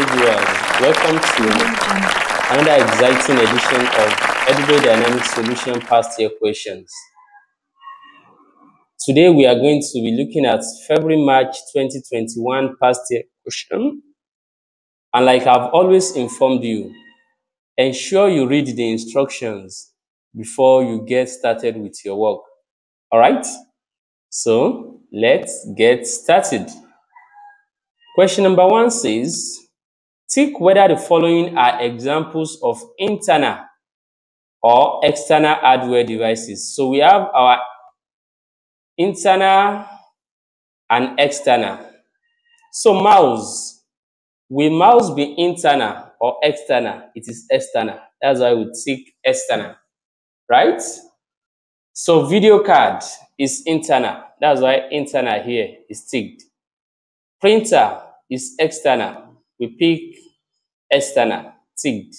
viewers, welcome to another exciting edition of Edubbey Dynamic Solution Past Year Questions. Today we are going to be looking at February-March 2021 past year question. And like I've always informed you, ensure you read the instructions before you get started with your work. All right? So let's get started. Question number 1 says, tick whether the following are examples of internal or external hardware devices. So we have our internal and external. So mouse, will mouse be internal or external? It is external. That's why we tick external, right? So video card is internal. That's why internal here is ticked. Printer is external. We pick external, ticked.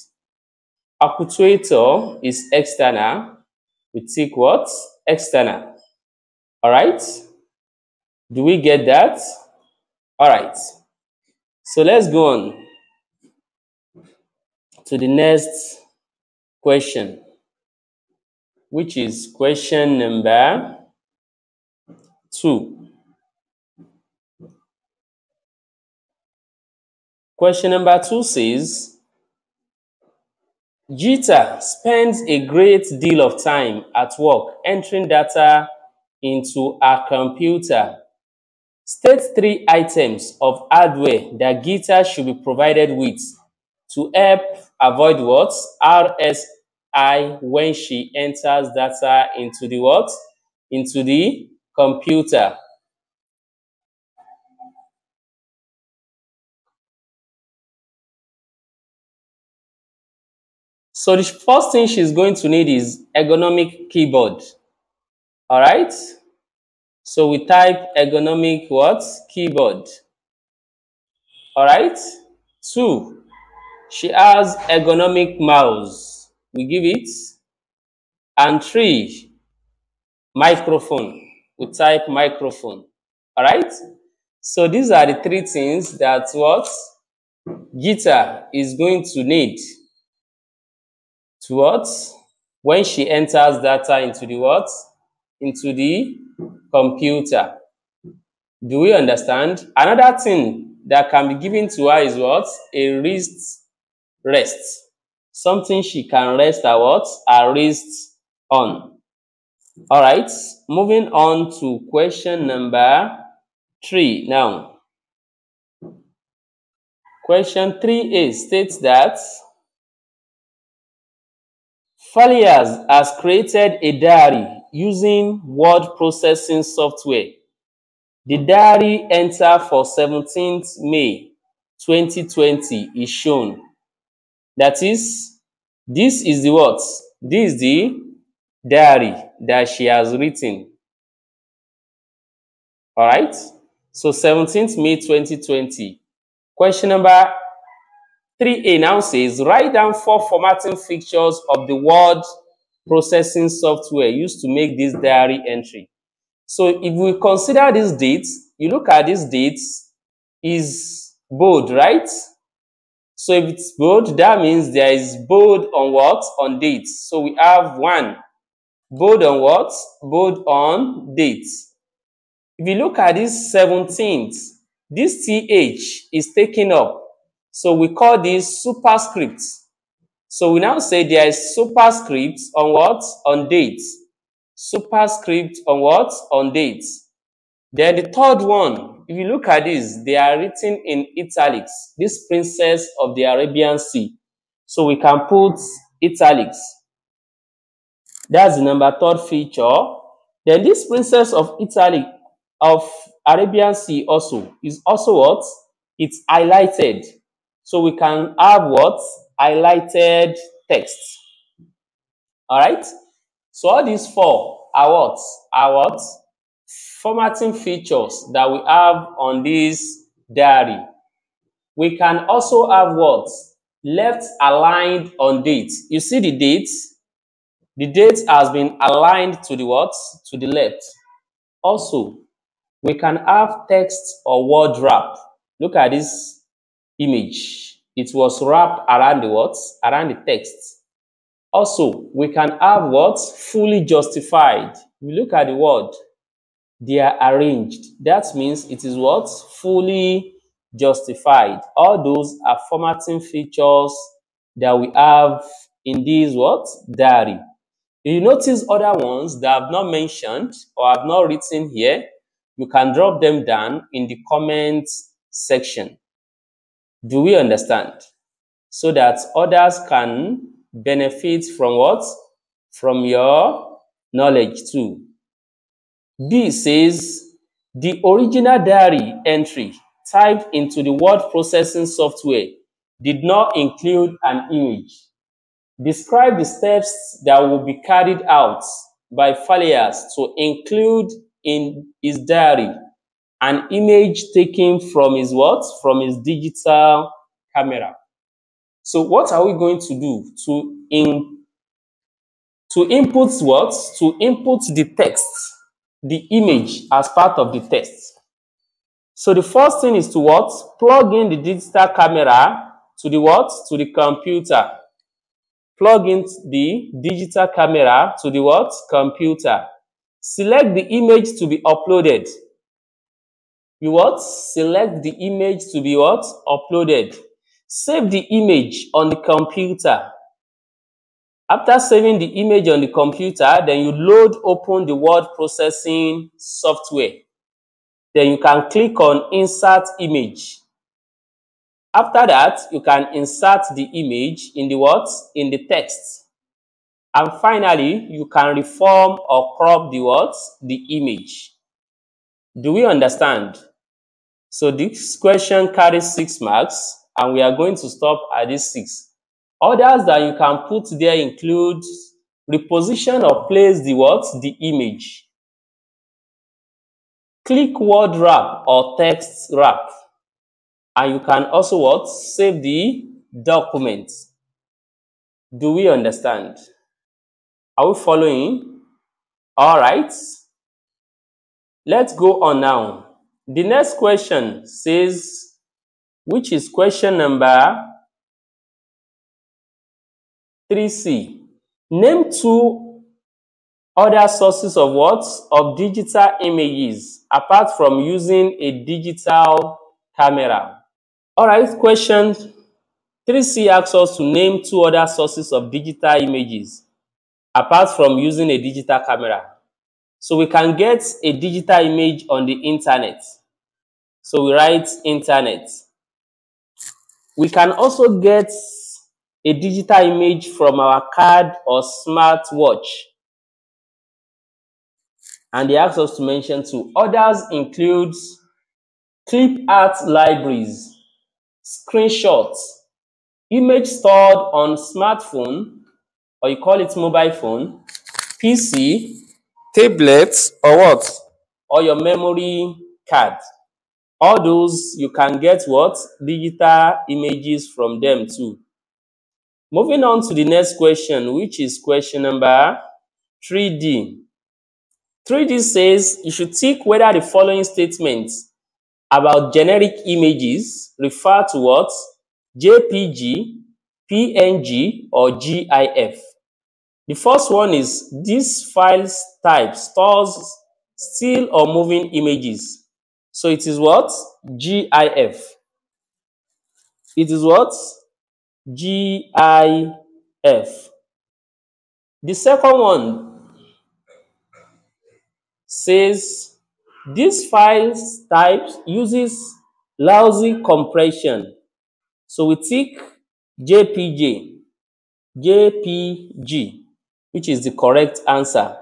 Actuator is external. We tick what? External. All right? Do we get that? All right. So let's go on to the next question, which is question number 2. Question number 2 says, Gita spends a great deal of time at work entering data into a computer. State 3 items of hardware that Gita should be provided with to help avoid what? RSI when she enters data into the what? Into the computer. So the first thing she's going to need is ergonomic keyboard. All right? So we type ergonomic what? Keyboard. All right? 2, she has ergonomic mouse. We give it. And 3, microphone. We type microphone. All right? So these are the 3 things that what Gita is going to need to what? When she enters data into the what? Into the computer. Do we understand? Another thing that can be given to her is what? A wrist rest. Something she can rest her what? Her wrist on. All right. Moving on to question number 3 now. Question 3A states that Falias has created a diary using word processing software. The diary enter for 17th May 2020 is shown. That is, this is the what? This is the diary that she has written. All right? So 17th May 2020. Question number 3A now says, write down 4 formatting features of the word processing software used to make this diary entry. So if we consider these dates, you look at these dates, is bold, right? So if it's bold, that means there is bold on what? On dates. So we have 1, bold on what? Bold on dates. If you look at this 17th, this TH is taken up. So we call this superscript. So we now say there is superscript on what? On dates. Superscript on what? On dates. Then the third one, if you look at this, they are written in italics. This princess of the Arabian Sea. So we can put italics. That's the number 3rd feature. Then this princess of Arabian Sea also is also what? It's highlighted. So we can have what? Highlighted text. All right? So all these 4 are what? Are what? Formatting features that we have on this diary. We can also have what? Left aligned on dates. You see the dates? The date has been aligned to the what? To the left. Also, we can have text or word wrap. Look at this image. It was wrapped around the what? Around the text. Also, we can have what? Fully justified. We look at the word. They are arranged. That means it is what? Fully justified. All those are formatting features that we have in this what? Diary. If you notice other ones that I've not mentioned or I've not written here, you can drop them down in the comments section. Do we understand? So that others can benefit from what? From your knowledge too. B says, the original diary entry typed into the word processing software did not include an image. Describe the steps that will be carried out by Falias to include in his diary an image taken from his what? From his digital camera. So what are we going to do to input what? To input the text, the image as part of the text. So the first thing is to what? Plug in the digital camera to the what? To the computer. Plug in the digital camera to the what? Computer. Select the image to be uploaded. You what? Select the image to be what? Uploaded. Save the image on the computer. After saving the image on the computer, then you open the word processing software. Then you can click on insert image. After that, you can insert the image in the what? In the text. And finally, you can reform or crop the what? The image. Do we understand? So this question carries 6 marks and we are going to stop at this 6. Others that you can put there include reposition or place the what? The image. Click word wrap or text wrap. And you can also what? Save the document. Do we understand? Are we following? All right. Let's go on now. The next question says, which is question number 3C. Name 2 other sources of what? Of digital images apart from using a digital camera. All right, question 3C asks us to name 2 other sources of digital images apart from using a digital camera. So we can get a digital image on the internet. So we write internet. We can also get a digital image from our card or smartwatch. And they ask us to mention 2. Others include clip art libraries, screenshots, image stored on smartphone, or you call it mobile phone, PC, tablet, or what? Or your memory card. All those, you can get what? Digital images from them too. Moving on to the next question, which is question number 3D. 3D says you should tick whether the following statements about generic images refer to what? JPG, PNG, or GIF. The first one is this file type stores still or moving images. So it is what? GIF. It is what? GIF. The second one says this file type uses lousy compression. So we tick JPG, which is the correct answer.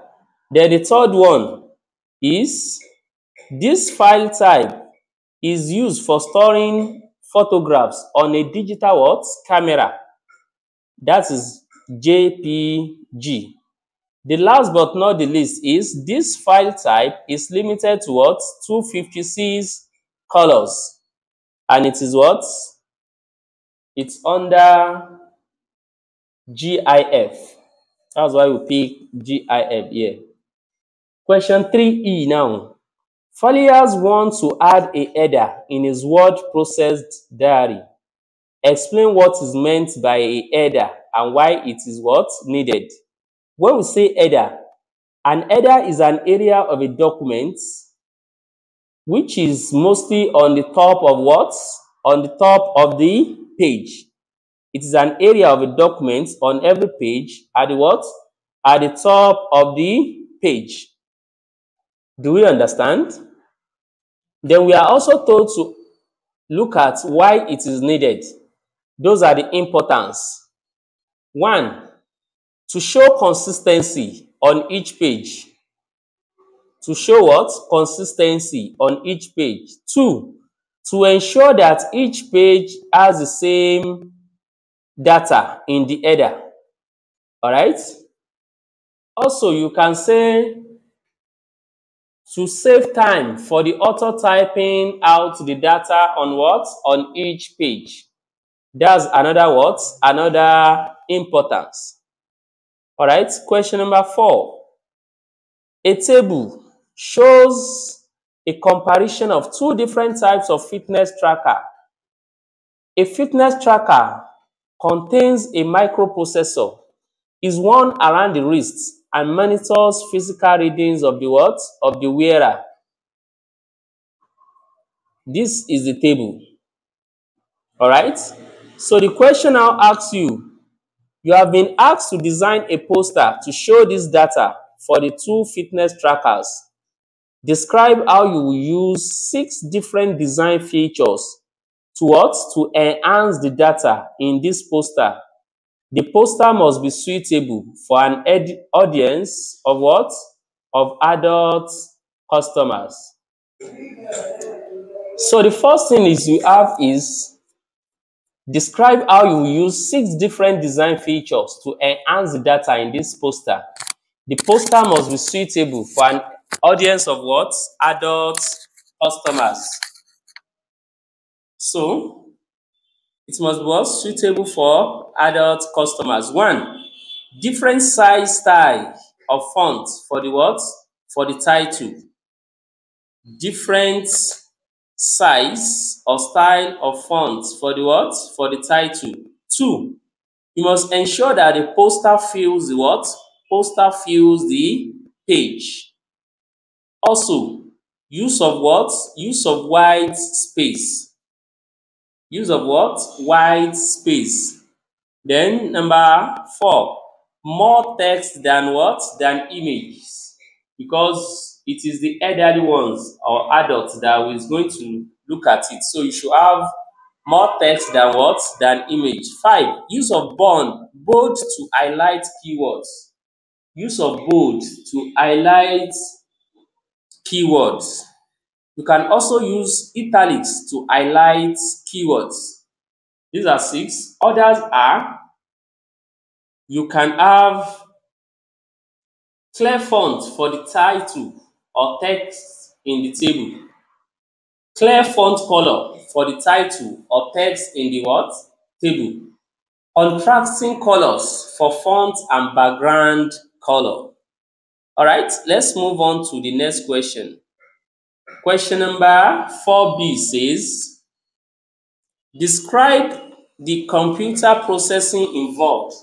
Then the third one is this file type is used for storing photographs on a digital what? Camera. That is JPG. The last but not the least is this file type is limited to what? 256 colors. And it is what? It's under GIF. That's why we pick GIF here. Question 3E now. Falias wants to add a header in his word processed diary. Explain what is meant by a header and why it is what? Needed. When we say header, an header is an area of a document which is mostly on the top of what? On the top of the page. It is an area of a document on every page at the what? At the top of the page. Do we understand? Then we are also told to look at why it is needed. Those are the importance. 1, to show consistency on each page. To show what? Consistency on each page. 2, to ensure that each page has the same data in the header. All right? Also, you can say to save time for the author typing out the data on what? On each page. That's another what? Another importance. All right? Question number 4. A table shows a comparison of 2 different types of fitness tracker. A fitness tracker contains a microprocessor, is worn around the wrist, and monitors physical readings of the what? Of the wearer. This is the table. All right? So the question now asks you, you have been asked to design a poster to show this data for the 2 fitness trackers. Describe how you will use 6 different design features to what? To enhance the data in this poster. The poster must be suitable for an audience of what? Of adult customers. So the first thing is you have is describe how you will use 6 different design features to enhance the data in this poster. The poster must be suitable for an audience of what? Adult customers. So it must be suitable for adult customers. 1, different size style of font for the what? For the title. Different size or style of font for the what? For the title. 2, you must ensure that the poster fills the what? Poster fills the page. Also, use of what? Use of white space. Use of what? White space. Then number 4, more text than what? Than images. Because it is the elderly ones or adults that is going to look at it. So you should have more text than what? Than image. 5, use of bold to highlight keywords. Use of bold to highlight keywords. You can also use italics to highlight keywords. These are 6. Others are, you can have clear font for the title or text in the table. Clear font color for the title or text in the what? Table. Contrasting colors for font and background color. All right, let's move on to the next question. Question number 4B says, describe the computer processing involved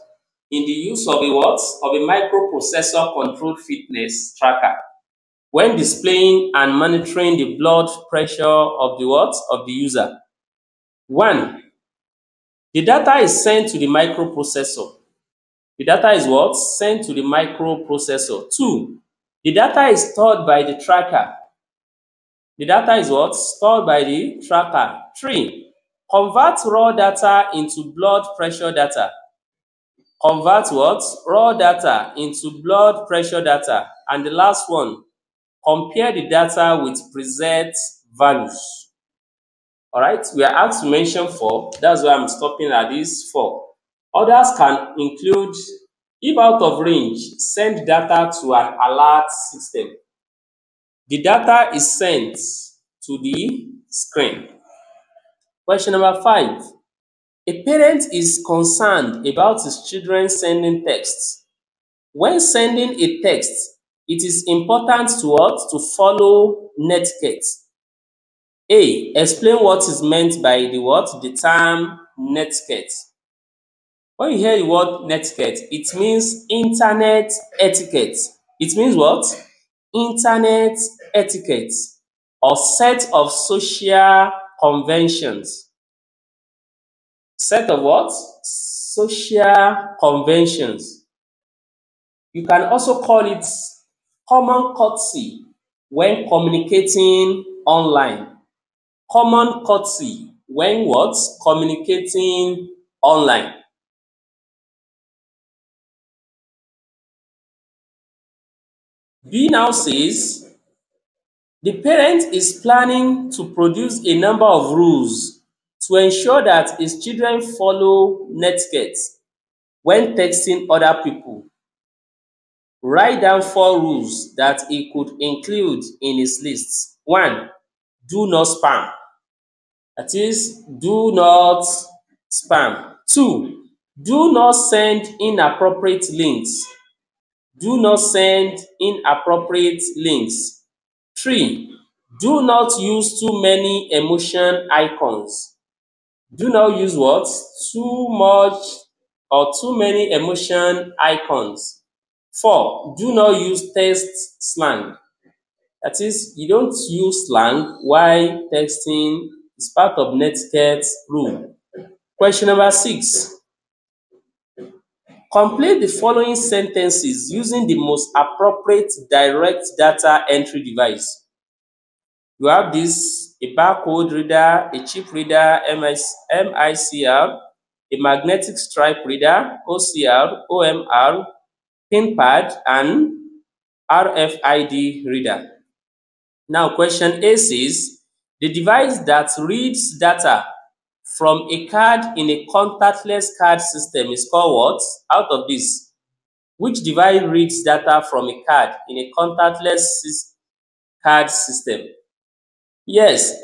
in the use of a what? Of a microprocessor controlled fitness tracker when displaying and monitoring the blood pressure of the what? Of the user. 1, the data is sent to the microprocessor. The data is what? Sent to the microprocessor. 2, the data is stored by the tracker. The data is what? Stored by the tracker. 3, convert raw data into blood pressure data. Convert what? Raw data into blood pressure data. And the last one, compare the data with preset values. All right, we are asked to mention 4. That's why I'm stopping at this 4. Others can include, if out of range, send data to an alert system. The data is sent to the screen. Question number 5. A parent is concerned about his children sending texts. When sending a text, it is important to what? To follow netiquette. A, explain what is meant by the what? The term netiquette. When you hear the word netiquette, it means internet etiquette. It means what? Internet etiquette or set of social conventions. Set of what? Social conventions. You can also call it common courtesy when communicating online. Common courtesy when what? Communicating online. B now says, the parent is planning to produce a number of rules to ensure that his children follow netiquette when texting other people. Write down 4 rules that he could include in his list. 1. Do not spam. That is, do not spam. 2. Do not send inappropriate links. Do not send inappropriate links. 3. Do not use too many emotion icons. Do not use what? Too much or too many emotion icons. 4. Do not use text slang. That is, you don't use slang while texting. It's part of netiquette rule. Question number 6. Complete the following sentences using the most appropriate direct data entry device. You have this: a barcode reader, a chip reader, MICR, a magnetic stripe reader, OCR, OMR, pin pad, and RFID reader. Now, question A says, the device that reads data from a card in a contactless card system is called what? Out of this, which device reads data from a card in a contactless card system? Yes,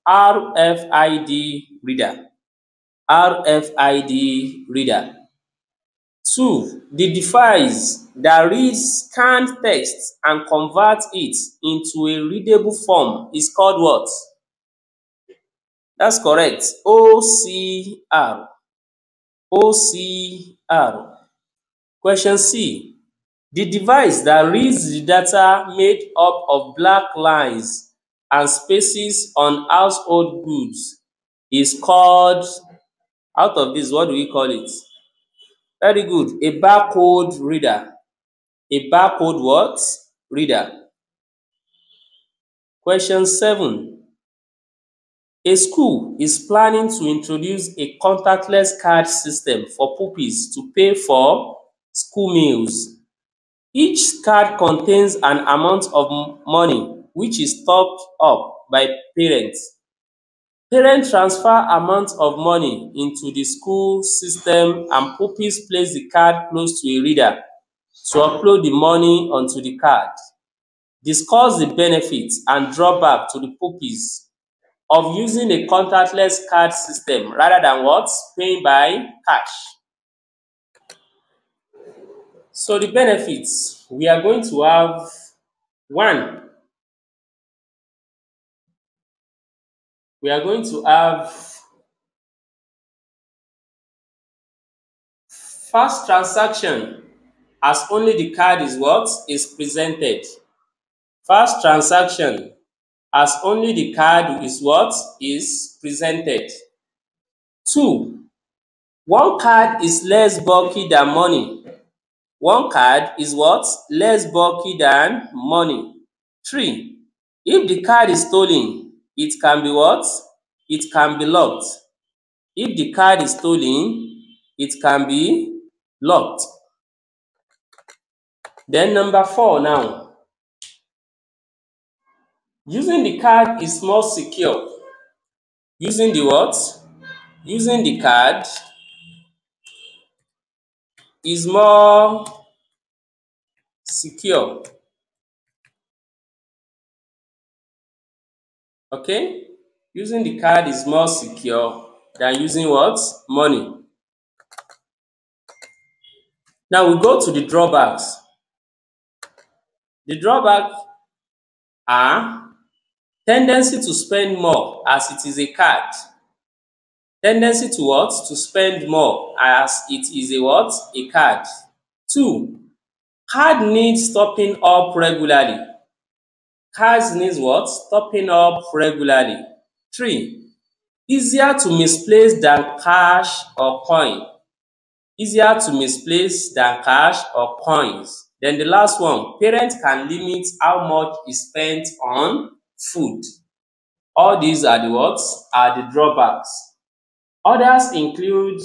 RFID reader. RFID reader. 2. The device that reads scanned text and converts it into a readable form is called what? That's correct. OCR. OCR. Question C. The device that reads the data made up of black lines and spaces on household goods is called, out of this, what do we call it? Very good. A barcode reader. A barcode what? Reader. Question 7. A school is planning to introduce a contactless card system for pupils to pay for school meals. Each card contains an amount of money which is topped up by parents. Parents transfer amount of money into the school system and pupils place the card close to a reader to upload the money onto the card. Discuss the benefits and drawback to the pupils of using a contactless card system rather than what? Paying by cash. So the benefits, we are going to have 1. We are going to have fast transaction as only the card is what? Is presented. Fast transaction as only the card is what? Is presented. 2. One card is less bulky than money. One card is what? Less bulky than money. 3. If the card is stolen, it can be what? It can be locked. If the card is stolen, it can be locked. Then number 4 now. Using the card is more secure. Using the what? Using the card is more secure. Okay? Using the card is more secure than using what? Money. Now we go to the drawbacks. The drawbacks are tendency to spend more as it is a card. Tendency to what? To spend more, as it is a what? A card. 2. Card needs topping up regularly. Cards needs what? Topping up regularly. 3. Easier to misplace than cash or coin. Easier to misplace than cash or coins. Then the last one, parents can limit how much is spent on food. All these are the what? Are the drawbacks. Others include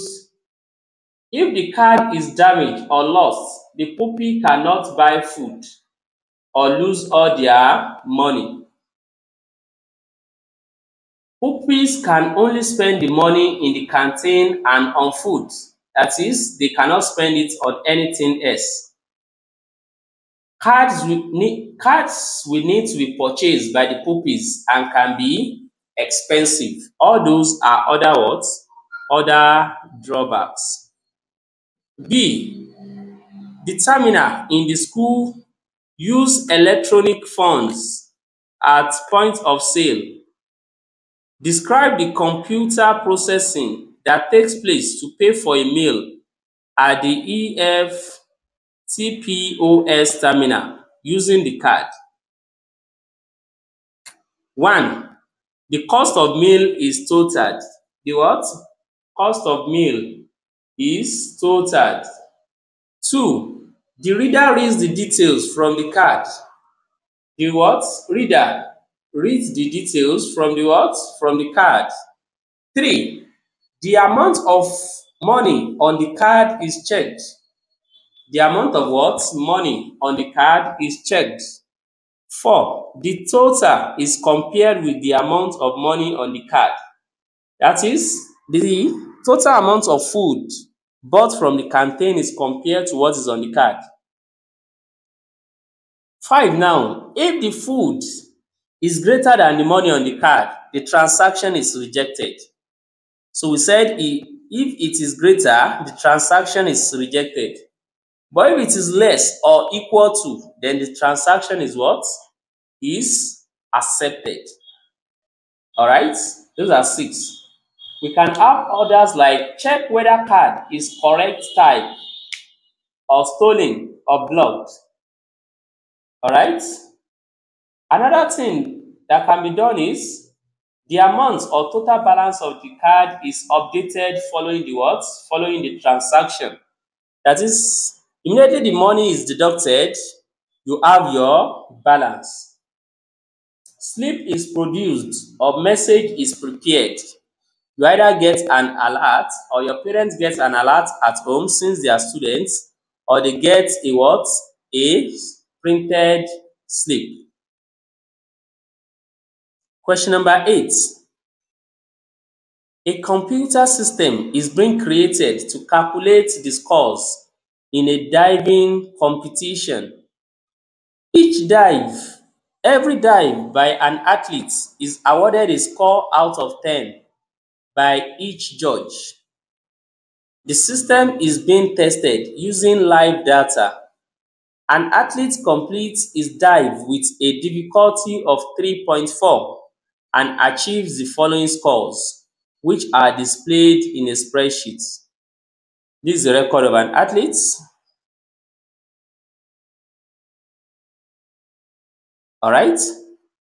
if the card is damaged or lost, the puppy cannot buy food or lose all their money. Puppies can only spend the money in the canteen and on food. That is, they cannot spend it on anything else. Cards will need to be purchased by the puppies and can be expensive. All those are other what? Other drawbacks. B. The terminal in the school use electronic funds at point of sale. Describe the computer processing that takes place to pay for a meal at the EFTPOS terminal using the card. 1. The cost of meal is totaled. The what? Cost of meal is totaled. 2. The reader reads the details from the card. The what? Reader reads the details from the what? From the card. 3. The amount of money on the card is checked. The amount of what? Money on the card is checked. 4. The total is compared with the amount of money on the card. That is, the total amount of food bought from the canteen is compared to what is on the card. 5 now, if the food is greater than the money on the card, the transaction is rejected. So we said if it is greater, the transaction is rejected. But if it is less or equal to, then the transaction is what? Is accepted. Alright? Those are 6. We can have others like check whether card is correct type or stolen or blocked. Alright? Another thing that can be done is the amount or total balance of the card is updated following the what? Following the transaction. That is, immediately the money is deducted, you have your balance. Slip is produced or message is prepared. You either get an alert or your parents get an alert at home since they are students, or they get a what? A printed slip. Question number 8. A computer system is being created to calculate the scores in a diving competition. Every dive by an athlete is awarded a score out of 10 by each judge. The system is being tested using live data. An athlete completes his dive with a difficulty of 3.4 and achieves the following scores, which are displayed in a spreadsheet. This is a record of an athlete. Alright?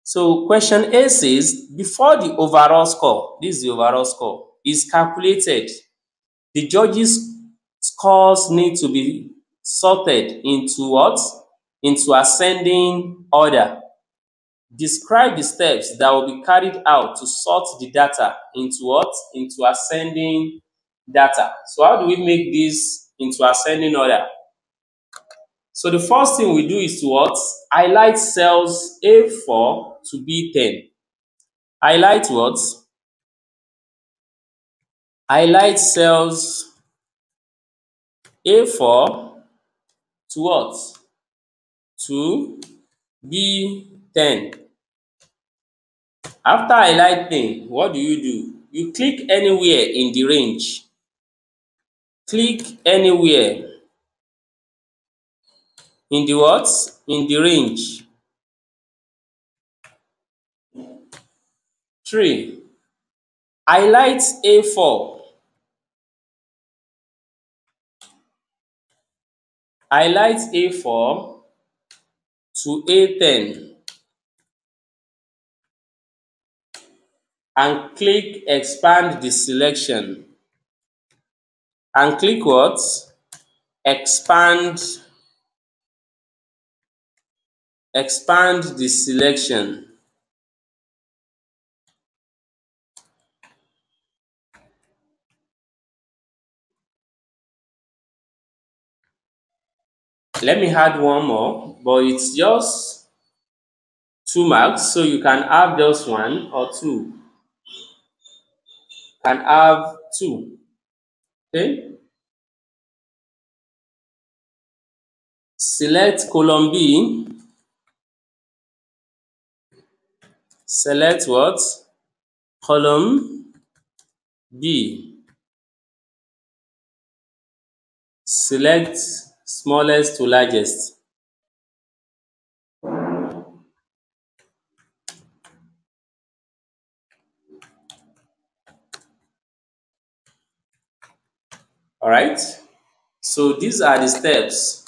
So question A says, before the overall score, this is the overall score, is calculated, the judges' scores need to be sorted into what? Into ascending order. Describe the steps that will be carried out to sort the data into what? Into ascending data. So how do we make this into ascending order? So the first thing we do is to what? Highlight cells A4 to B10. Highlight what? Highlight cells A4 to what? To B10. After highlighting, what do? You click anywhere in the range. Click anywhere in the what? In the range. 3. Highlight A4. Highlight A4 to A10 and click expand the selection. And click what? Expand the selection. Let me add one more, but it's just 2 marks, so you can have just 1 or 2. Can have 2. Okay? Select column B. Select what? Column B. Select smallest to largest. Alright? So these are the steps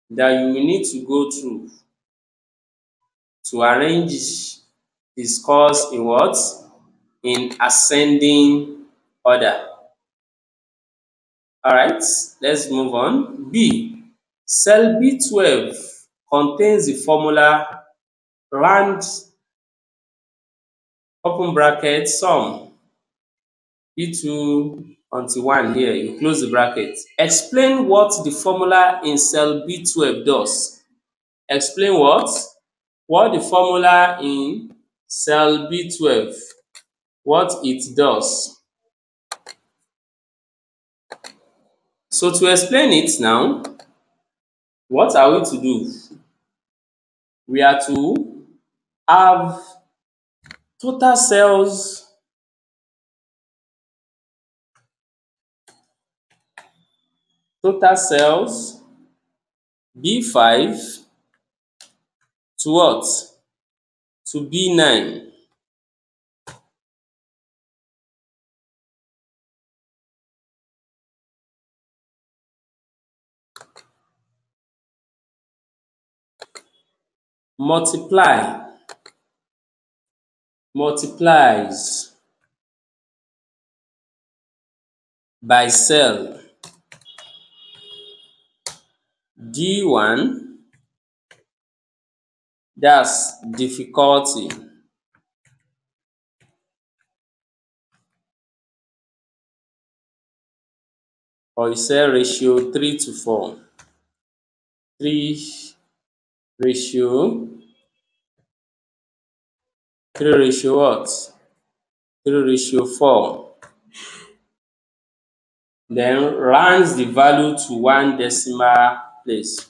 that you will need to go through to arrange this course in what? In ascending order. Alright, let's move on. B. Cell B12 contains the formula round open bracket sum B2 until 1 here, you close the bracket. Explain what the formula in cell B12 does. Explain what? What the formula in cell B12, what it does. So to explain it now, what are we to do? We are to have total cells B5 to what? To B9. Multiplies by cell D1, that's difficulty, or you say ratio 3 to 4. 3 ratio what? 3 ratio 4. Then rounds the value to 1 decimal place.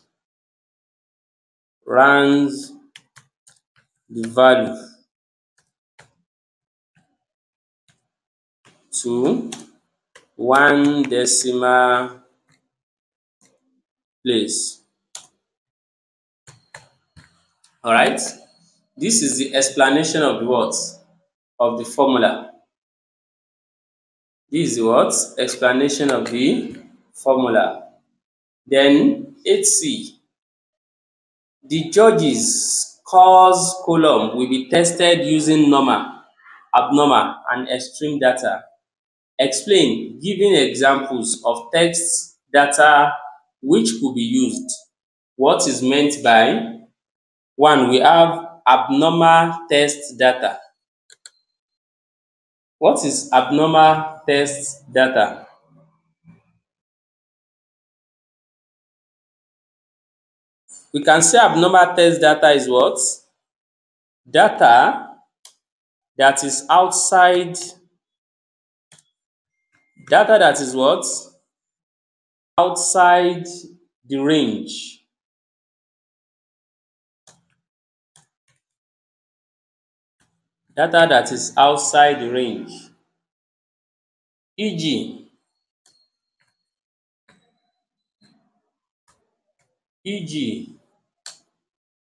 Rounds the value to 1 decimal place. Alright? This is the explanation of the what? Of the formula. This is the what? Explanation of the formula. Then 8C. The judges' course column will be tested using normal, abnormal, and extreme data. Explain, giving examples of text data which could be used. What is meant by 1, we have abnormal test data. What is abnormal test data? We can say abnormal test data is what? Data that is outside, data that is what? Outside the range. Data that is outside the range. E.g.,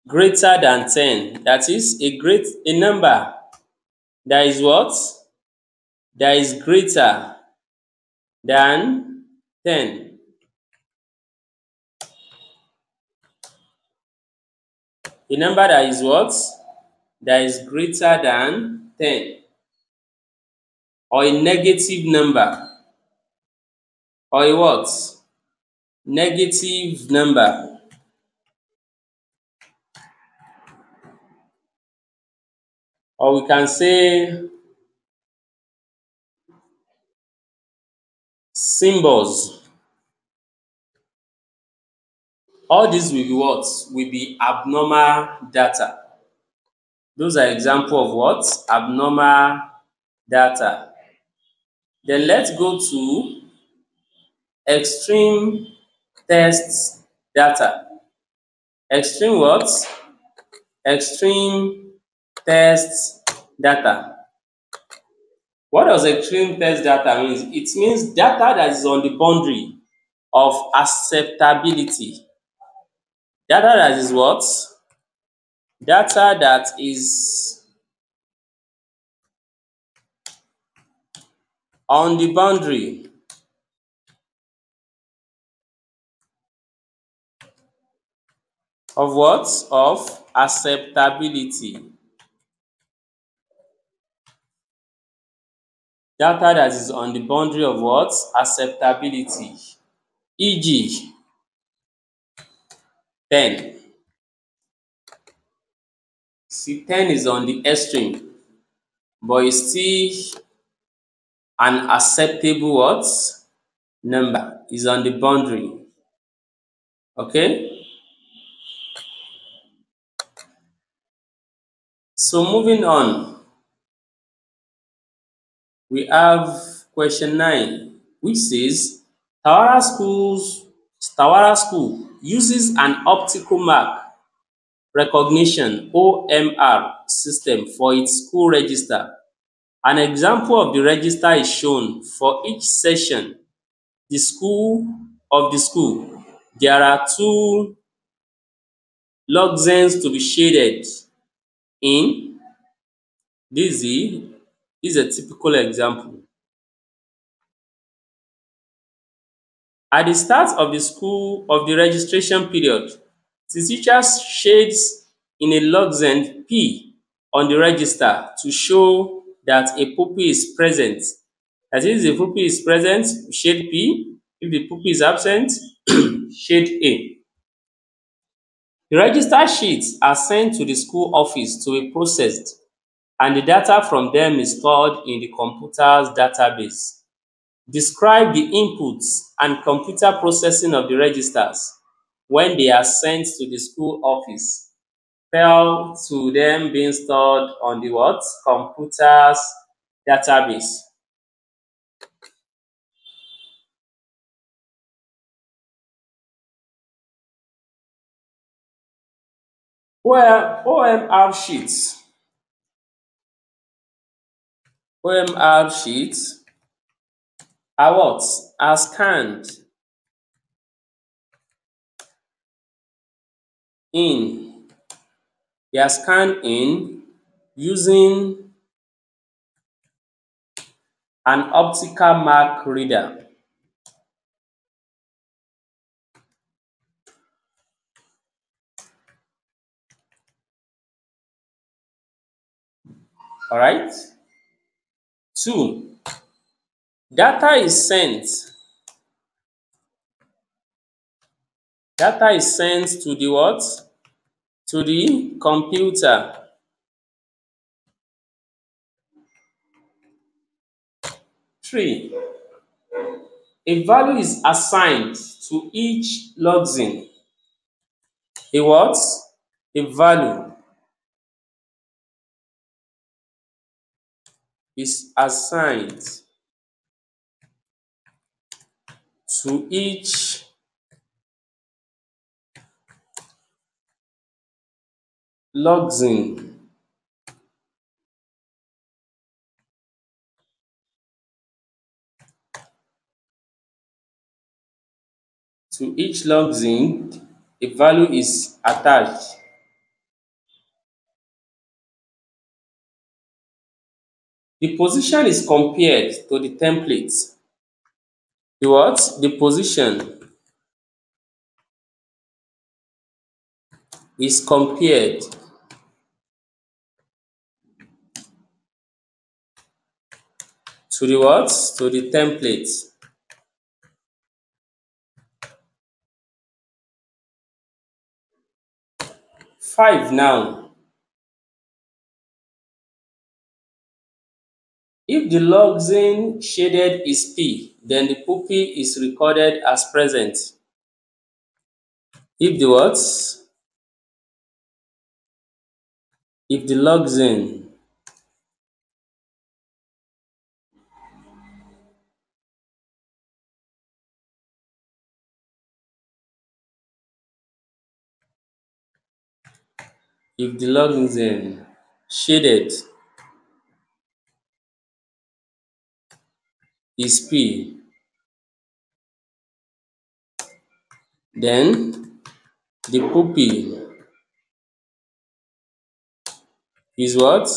greater than 10. That is a number that is what? that is greater than 10. A number that is what? That is greater than 10. Or a negative number. Or a what? Negative number. Or we can say symbols. All these will be what? Will be abnormal data. Those are examples of what? Abnormal data. Then let's go to extreme test data. Extreme what? Extreme test data. What does extreme test data mean? It means data that is on the boundary of acceptability. Data that is what? Data that is on the boundary of what? Of acceptability. Data that is on the boundary of what? Acceptability. E.g., 10. See, 10 is on the extreme, but it's still an acceptable what? Number. Is on the boundary. Okay? So moving on, we have question 9, which says Tawara School uses an optical mark recognition (OMR) system for its school register. An example of the register is shown for each session. The school. There are 2 logins to be shaded in. This is a typical example. At the start of the registration period, the teacher shades in a login P on the register to show that a pupil is present. That is, if the pupil is present, shade P. If the pupil is absent, shade A. The register sheets are sent to the school office to be processed, and the data from them is stored in the computer's database. Describe the inputs and computer processing of the registers when they are sent to the school office, prior to them being stored on the what? Computer's database. Well, OMR sheets are what? Are scanned in. They are scanned in using an optical mark reader. All right. 2. Data is sent to the what? To the computer. 3. A value is assigned to each login. A what? A value is assigned to each login. To each login, a value is attached. The position is compared to the template. The what? The position is compared to the what? To the template. Five now. If the login shaded is P, then the puppy is recorded as present. If the what? If the login if the login shaded is P, then the puppy is what?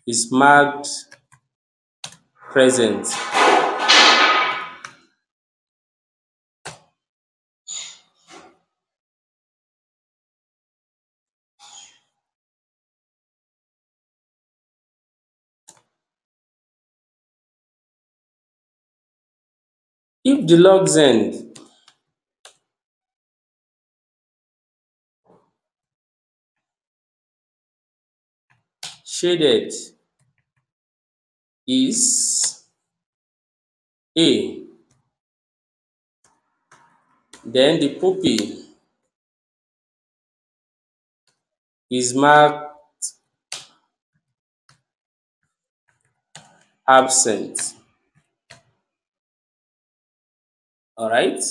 Is marked present. If the login shaded is A, then the puppy is marked absent. All right.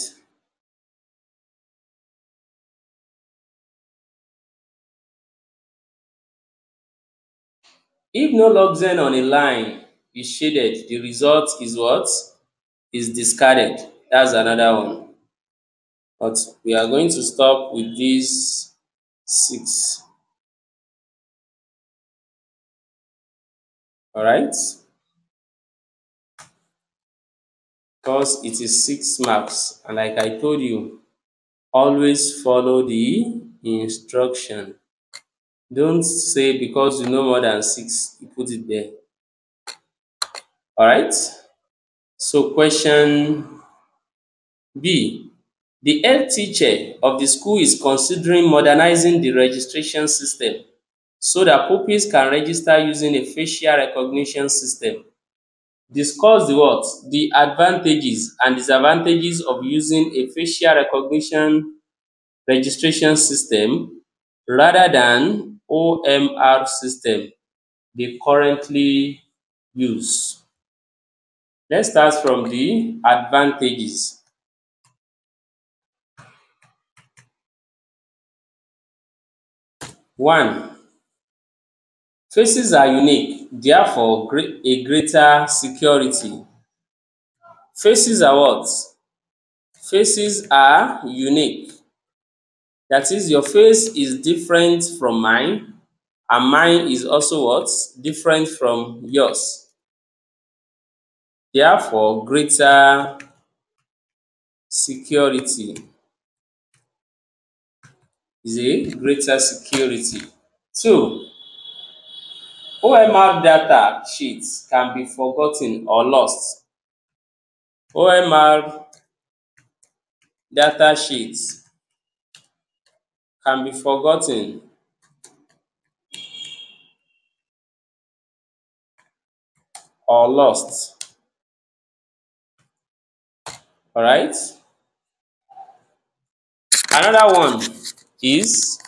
If no login on a line is shaded, the result is what? Is discarded. That's another one. But we are going to stop with these 6. All right. Because it is 6 marks. And like I told you, always follow the instruction. Don't say because you know more than 6, you put it there. All right. So question B. The head teacher of the school is considering modernizing the registration system so that pupils can register using a facial recognition system. Discuss the what? The advantages and disadvantages of using a facial recognition registration system rather than OMR system they currently use. Let's start from the advantages. 1. Faces are unique, therefore a greater security. Faces are what? Faces are unique. That is, your face is different from mine, and mine is also what? Different from yours. Therefore, greater security is a greater security. 2. OMR data sheets can be forgotten or lost. OMR data sheets can be forgotten or lost. All right. Another one is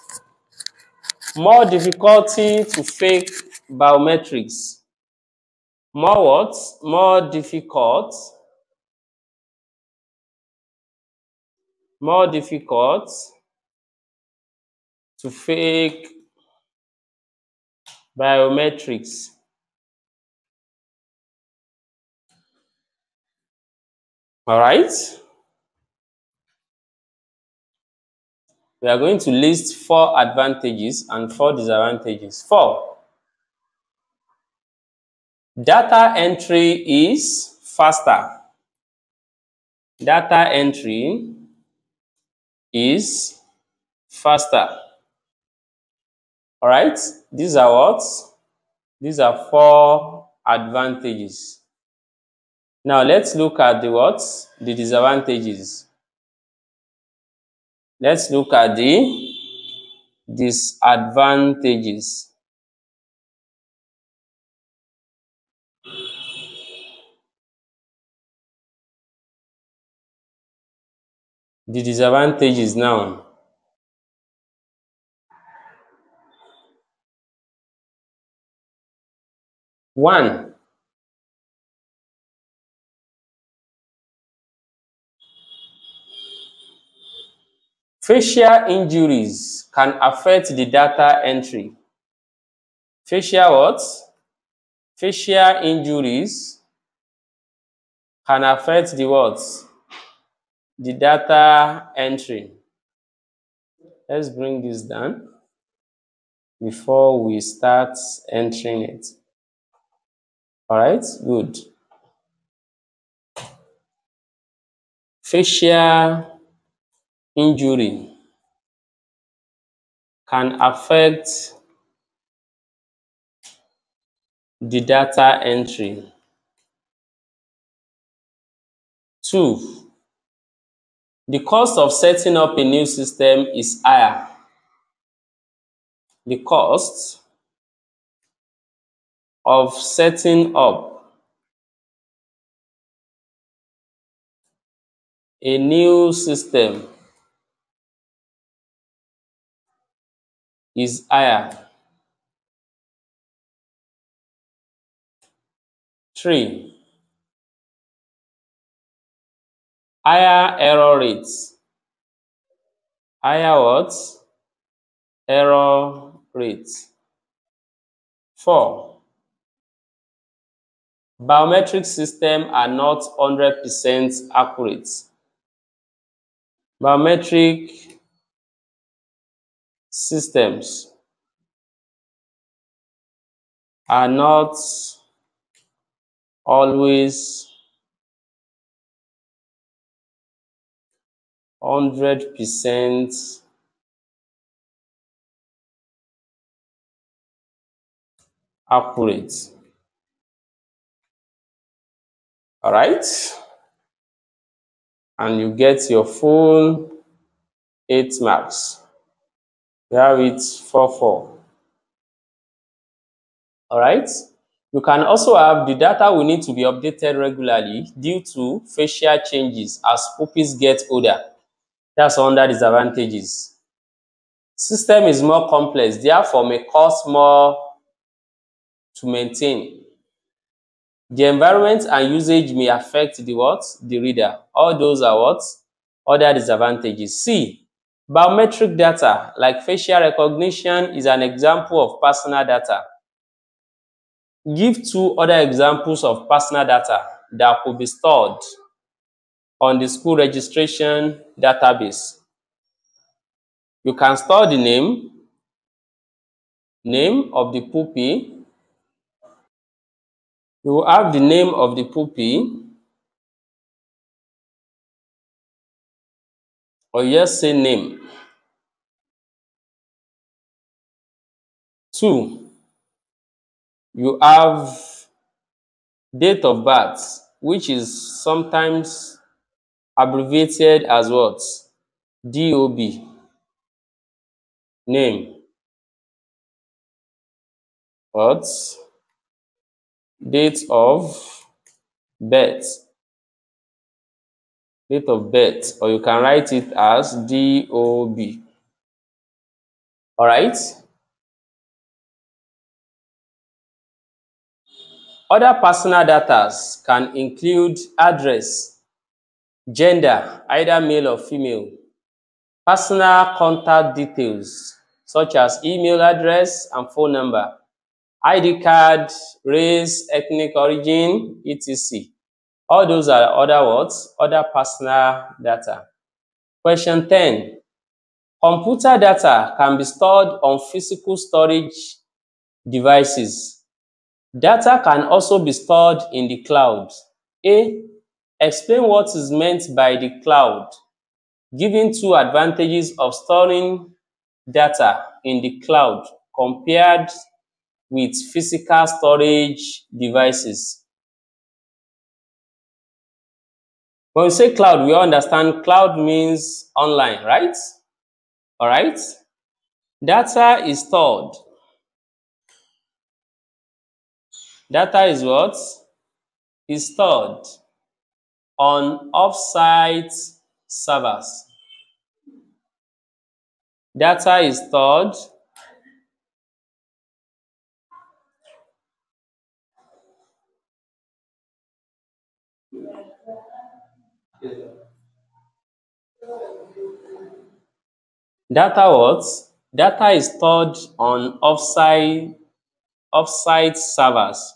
more difficulty to fake biometrics. More what? More difficult. More difficult to fake biometrics. All right. We are going to list 4 advantages and 4 disadvantages. 4. Data entry is faster. Data entry is faster. All right, these are what? These are 4 advantages. Now let's look at the what? The disadvantages. Let's look at the disadvantages. The disadvantages now. One, facial injuries can affect the data entry. Facial what? Facial injuries can affect the what? The data entry. Let's bring this down before we start entering it. All right, good. Facial injury can affect the data entry. 2, the cost of setting up a new system is higher. The cost of setting up a new system is higher. 3, higher error rates. Higher what? Error rates. 4, biometric systems are not 100% accurate. Biometric systems are not always 100% accurate. All right, and you get your full 8 marks. You have it 4-4. All right, you can also have the data will need to be updated regularly due to facial changes as pupils get older. That's under disadvantages. System is more complex, therefore may cost more to maintain. The environment and usage may affect the what? The reader. All those are what? Other disadvantages. C, biometric data like facial recognition is an example of personal data. Give 2 other examples of personal data that could be stored on the school registration database. You can store the name of the pupil. You will have the name of the pupil, or just say name. 2, you have date of birth, which is sometimes abbreviated as what? DOB. Name. What? Date of birth. Date of birth, or you can write it as DOB. All right. Other personal data can include address, gender, either male or female, personal contact details such as email address and phone number, ID card, race, ethnic origin, etc. All those are other words, other personal data. Question 10. Computer data can be stored on physical storage devices. Data can also be stored in the cloud. A. Explain what is meant by the cloud, giving two advantages of storing data in the cloud compared with physical storage devices. When we say cloud, we all understand cloud means online, right? All right. Data is stored. Data is what? Is stored on off-site servers. Data is stored Data what? Data is stored on off-site servers.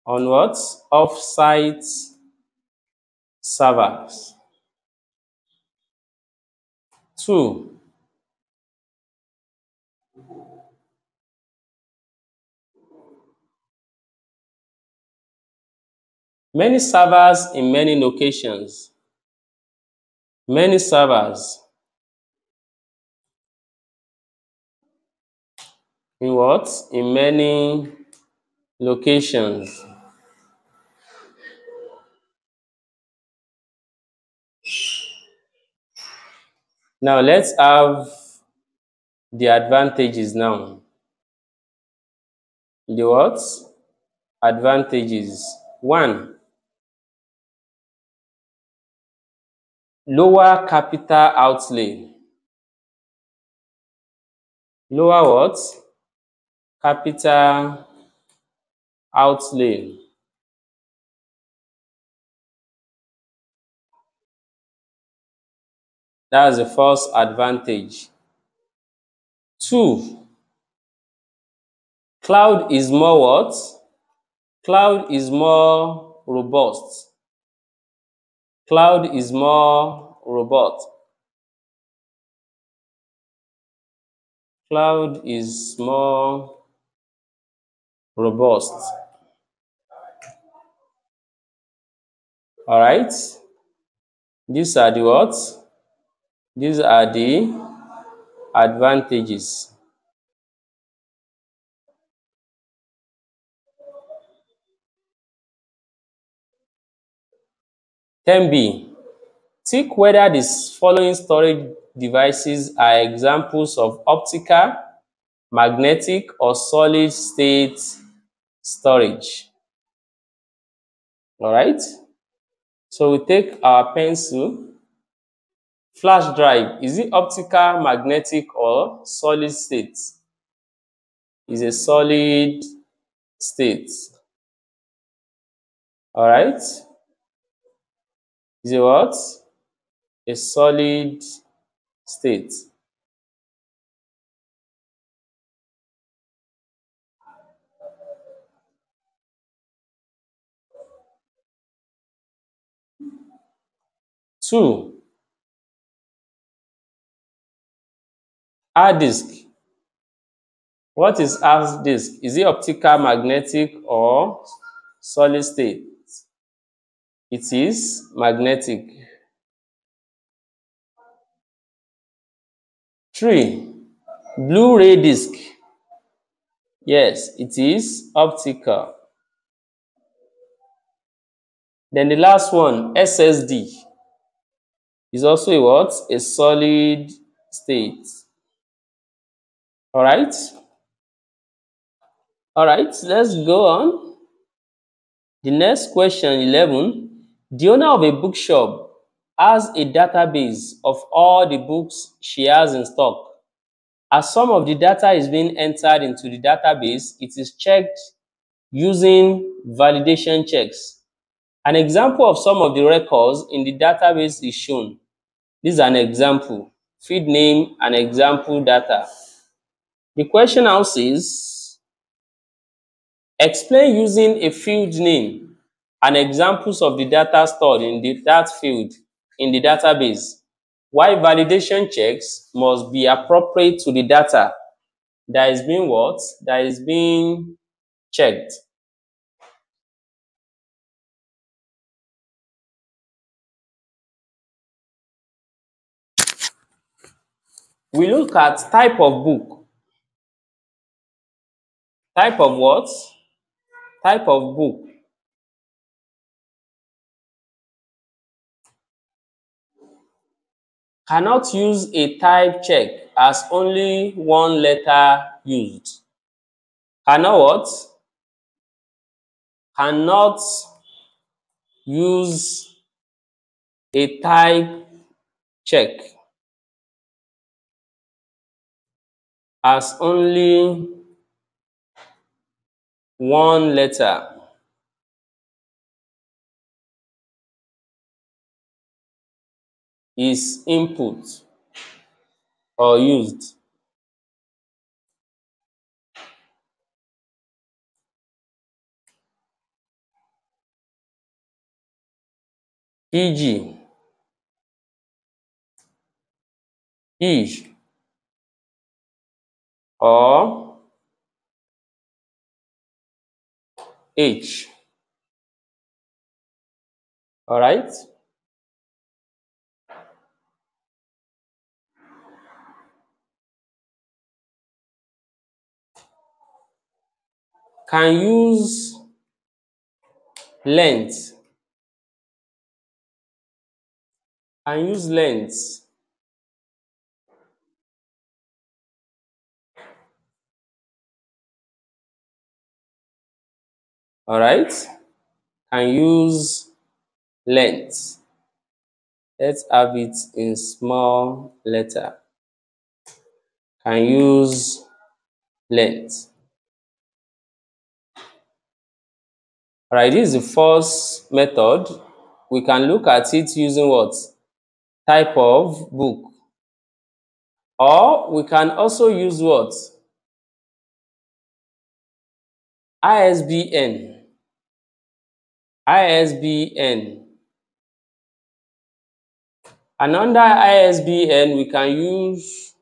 On what? Off-site servers. 2. Many servers in many locations. Many servers. In what? In many locations. Now let's have the advantages now. The what? Advantages. 1. Lower capital outlay. Lower what? Capital outlay. That's the first advantage. 2. Cloud is more what? Cloud is more robust. Cloud is more robust. Cloud is more robust. All right. These are the what? These are the advantages. Ten B. Tick whether the following storage devices are examples of optical, magnetic, or solid state storage. All right. So we take our pencil. Flash drive, is it optical, magnetic, or solid state? Is a solid state. All right. Is it what? A solid state. Two. Hard disk. What is hard disk? Is it optical, magnetic, or solid state? It is magnetic. 3. Blu-ray disc. Yes, it is optical. Then the last one, SSD, is also a what? A solid state. All right. All right, let's go on. The next question, 11. The owner of a bookshop has a database of all the books she has in stock. As some of the data is being entered into the database, it is checked using validation checks. An example of some of the records in the database is shown. This is an example. Field name and example data. The question now says, explain using a field name and examples of the data stored in that field in the database. Why validation checks must be appropriate to the data that is being what? That is being checked. We look at type of book. Type of what? Type of book. Cannot use a type check as only one letter used. Cannot what? Cannot use a type check as only one letter is input or used. E.g. or H. All right? Can use length. Can use length. All right? Can use length. Let's have it in small letter. Can use length. All right, this is the first method. We can look at it using what? Type of book. Or we can also use what? ISBN. ISBN. And under ISBN, we can use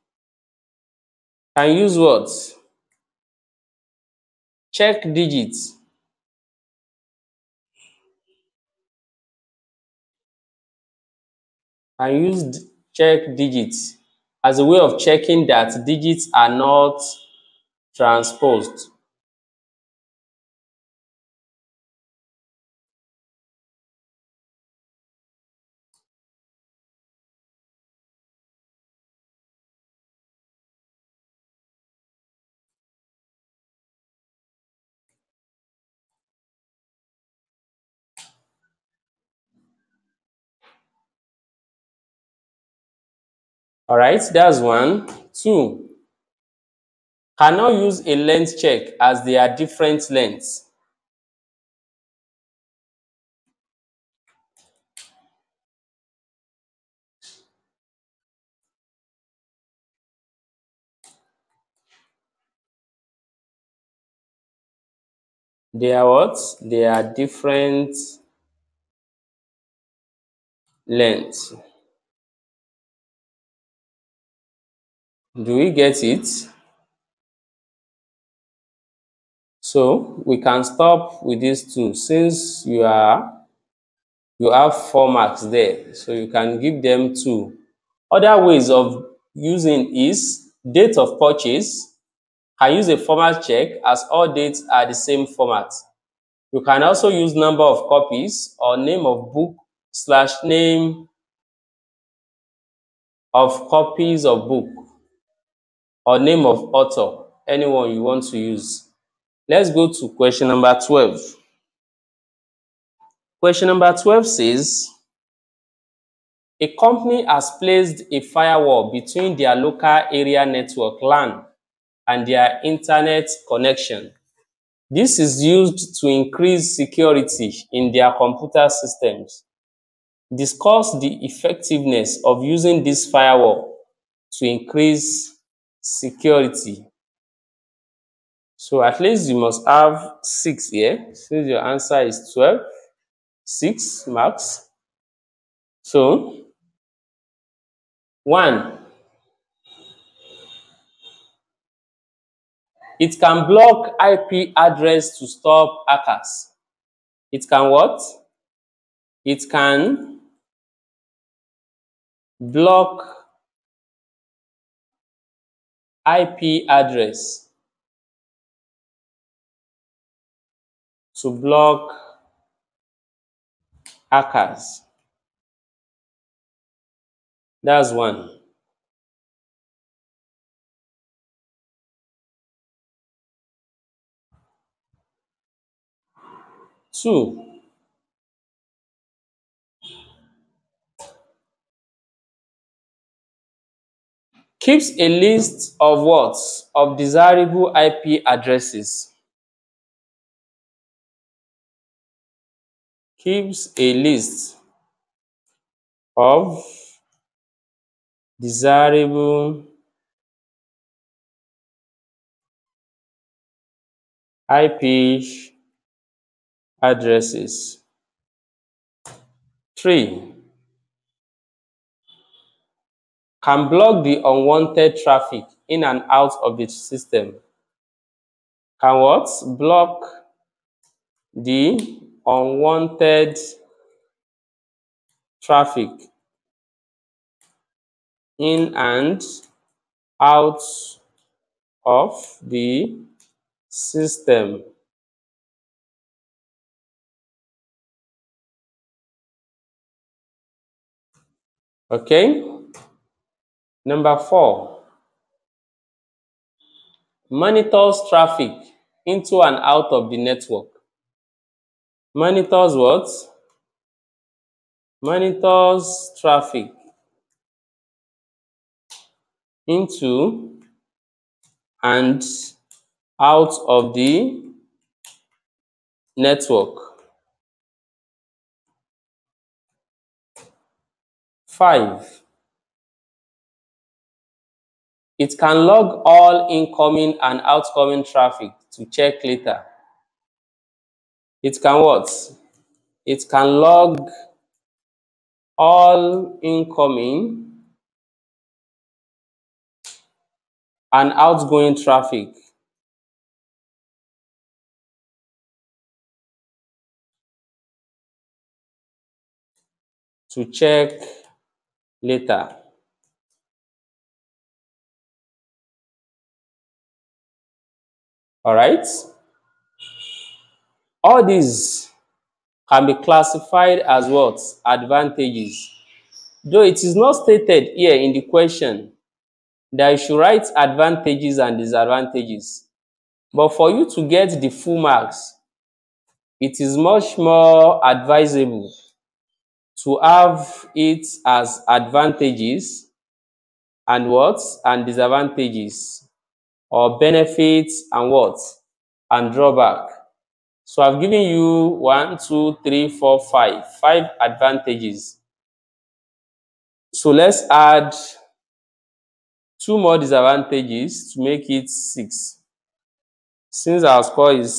what? Check digits. Can use check digits as a way of checking that digits are not transposed. All right, that's one. Two, cannot use a length check as they are different lengths. They are what? They are different lengths. Do we get it? So we can stop with these two since you have 4 marks there. So you can give them 2. Other ways of using is date of purchase. Can use a format check as all dates are the same format. You can also use number of copies or name of book / name of copies of book or name of author, anyone you want to use. Let's go to question number 12. Question number 12 says, a company has placed a firewall between their local area network LAN and their internet connection. This is used to increase security in their computer systems. Discuss the effectiveness of using this firewall to increase security. So at least you must have 6 here, since your answer is 12, 6 marks. So 1, It can block IP address to stop hackers. It can what? It can block IP address to block hackers. That's one. Two, keeps a list of what? Of desirable IP addresses. Keeps a list of desirable IP addresses. 3, can block the unwanted traffic in and out of the system. Can what? Block the unwanted traffic in and out of the system. Okay. Number 4, monitors traffic into and out of the network. Monitors what? Monitors traffic into and out of the network. 5, it can log all incoming and outgoing traffic to check later. It can what? It can log all incoming and outgoing traffic to check later. All right. All these can be classified as what? Advantages. Though it is not stated here in the question that you should write advantages and disadvantages. But for you to get the full marks, it is much more advisable to have it as advantages and what? And disadvantages, or benefits and what? And drawback. So I've given you 1, 2, 3, 4, 5. 5 advantages. So let's add 2 more disadvantages to make it 6. Since our score is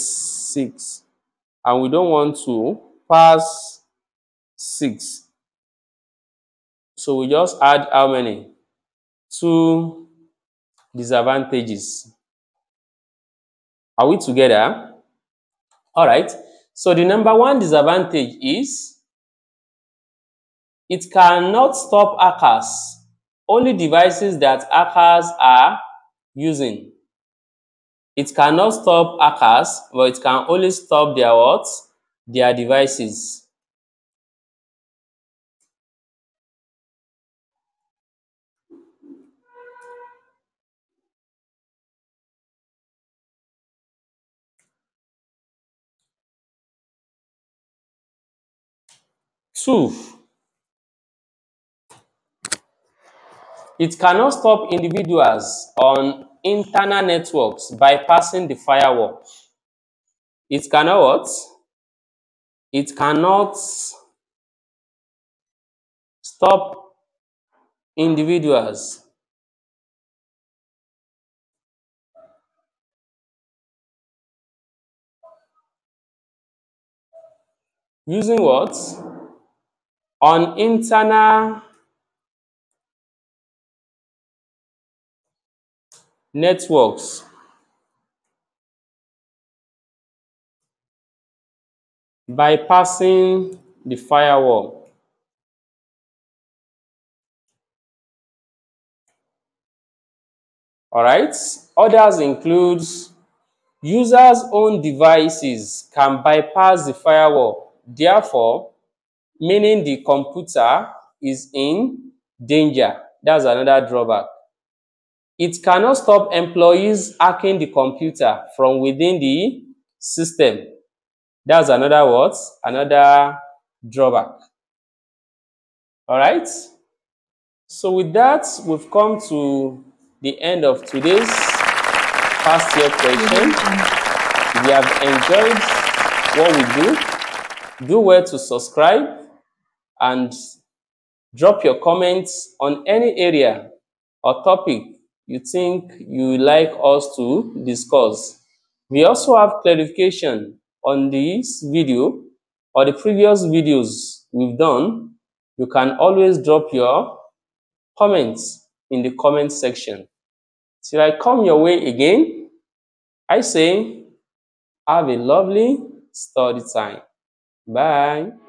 6 and we don't want to pass 6, so we just add how many? 2 disadvantages. Are we together? All right. So the number 1 disadvantage is it cannot stop hackers. Only devices that hackers are using. It cannot stop hackers, but it can only stop their what? Their devices. Two, it cannot stop individuals on internal networks bypassing the firewall. It cannot what? It cannot stop individuals using what? On internal networks bypassing the firewall. All right. Others include users' own devices can bypass the firewall, therefore, meaning the computer is in danger. That's another drawback. It cannot stop employees hacking the computer from within the system. That's another what? Another drawback. All right. So with that, we've come to the end of today's past year question. If you have enjoyed what we do well to subscribe and drop your comments on any area or topic you think you would like us to discuss. We also have clarification on this video or the previous videos we've done. You can always drop your comments in the comment section. Till I come your way again, I say, have a lovely study time. Bye.